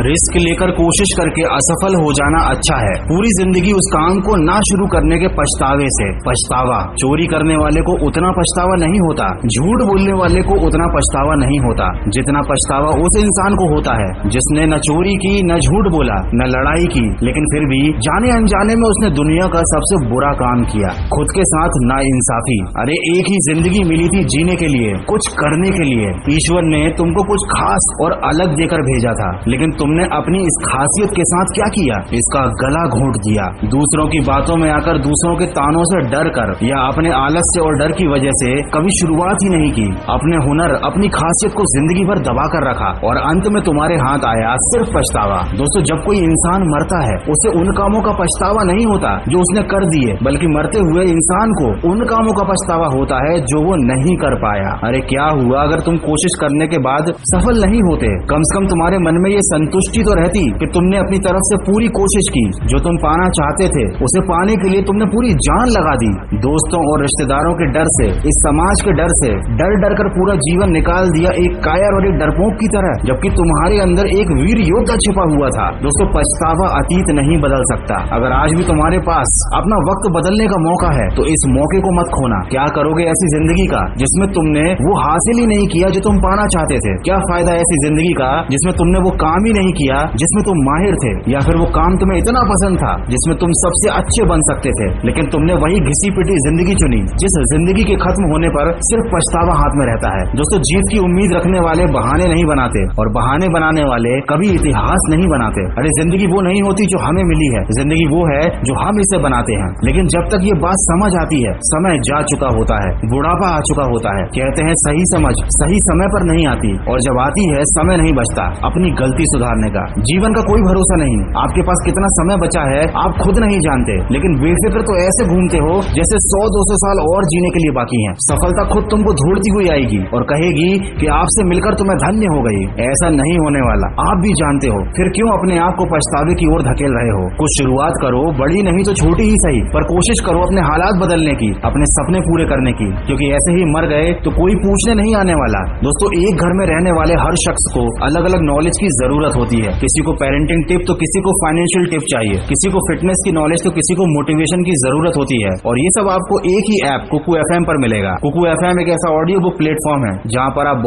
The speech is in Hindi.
रिस्क लेकर कोशिश करके असफल हो जाना अच्छा है, पूरी जिंदगी उस काम को ना शुरू करने के पछतावे से। पछतावा चोरी करने वाले को उतना पछतावा नहीं होता, झूठ बोलने वाले को उतना पछतावा नहीं होता जितना पछतावा उस इंसान को होता है जिसने न चोरी की, न झूठ बोला, न लड़ाई की, लेकिन फिर भी जाने अनजाने में उसने दुनिया का सबसे बुरा काम किया, खुद के साथ नाइंसाफी। अरे एक ही जिंदगी मिली थी जीने के लिए, कुछ करने के लिए। ईश्वर ने तुमको कुछ खास और अलग देकर भेजा था, लेकिन तुमने अपनी इस खासियत के साथ क्या किया? इसका गला घोंट दिया। दूसरों की बातों में आकर, दूसरों के तानों से डर कर या अपने आलस्य और डर की वजह से कभी शुरुआत ही नहीं की। अपने हुनर, अपनी खासियत को जिंदगी भर दबा कर रखा और अंत में तुम्हारे हाथ आया सिर्फ पछतावा। दोस्तों, जब कोई इंसान मरता है उसे उन कामों का पछतावा नहीं होता जो उसने कर दिए, बल्कि मरते हुए इंसान को उन कामों का पछतावा होता है जो वो नहीं कर पाया। अरे क्या हुआ अगर तुम कोशिश करने के बाद सफल नहीं होते? कम से कम तुम्हारे मन में ये संतुष्टि तो रहती कि तुमने अपनी तरफ से पूरी कोशिश की, जो तुम पाना चाहते थे उसे पाने के लिए तुमने पूरी जान लगा दी। दोस्तों और रिश्तेदारों के डर से, इस समाज के डर से डर डर कर पूरा जीवन निकाल दिया एक कायर और एक डरपोक की तरह, जबकि तुम्हारे अंदर एक वीर योद्धा छिपा हुआ था। दोस्तों, पछतावा अतीत नहीं बदल सकता। अगर आज भी तुम्हारे पास अपना वक्त बदलने का मौका है तो इस मौके को मत खोना। क्या करोगे ऐसी जिंदगी का जिसमें तुमने वो हासिल ही नहीं किया जो तुम पाना चाहते थे? क्या फायदा ऐसी जिंदगी का जिसमें तुमने वो काम ही नहीं किया जिसमें तुम माहिर थे, या फिर वो काम तुम्हें इतना पसंद था जिसमें तुम सबसे अच्छे बन सकते थे, लेकिन तुमने वही घिसी पिटी जिंदगी चुनी जिस जिंदगी के खत्म होने पर सिर्फ पछतावा हाथ में रहता है। दोस्तों, जीत की उम्मीद रखने वाले बहाने नहीं बनाते और बहाने बनाने वाले कभी इतिहास नहीं बनाते। अरे जिंदगी वो नहीं होती जो हमें मिली है, जिंदगी वो है जो हम इसे बनाते हैं। लेकिन जब तक ये बात समझ आती है, समय जा चुका होता है, बुढ़ापा आ चुका होता है। कहते हैं सही समझ सही समय पर नहीं आती, और जब आती है समय नहीं बचता अपनी गलती सुधारने का। जीवन का कोई भरोसा नहीं, आपके पास कितना समय बचा है आप खुद नहीं जानते, लेकिन बेफिक्र तो ऐसे घूमते हो जैसे 100-200 साल और जीने के लिए बाकी हैं। सफलता खुद तुमको ढूंढती हुई आएगी और कहेगी कि आपसे मिलकर तो मैं धन्य हो गई। ऐसा नहीं होने वाला, आप भी जानते हो। फिर क्यों अपने आप को पछतावे की ओर धकेल रहे हो? कुछ शुरुआत करो, बड़ी नहीं तो छोटी ही सही, पर कोशिश करो अपने हालात बदलने की, अपने सपने पूरे करने की, क्योंकि ऐसे ही मर गए तो कोई पूछने नहीं आने वाला। दोस्तों, एक घर में रहने वाले हर शख्स को अलग अलग नॉलेज की जरूरत होती है। किसी को पेरेंटिंग टिप तो किसी को फाइनेंशियल टिप चाहिए, किसी को फिटनेस की नॉलेज तो किसी को मोटिवेशन की जरूरत होती है। और ये सब आपको एक ही ऐप कुकू FM पर मिलेगा। कुकू FM एक ऐसा ऑडियो बुक प्लेटफॉर्म है जहाँ पर आप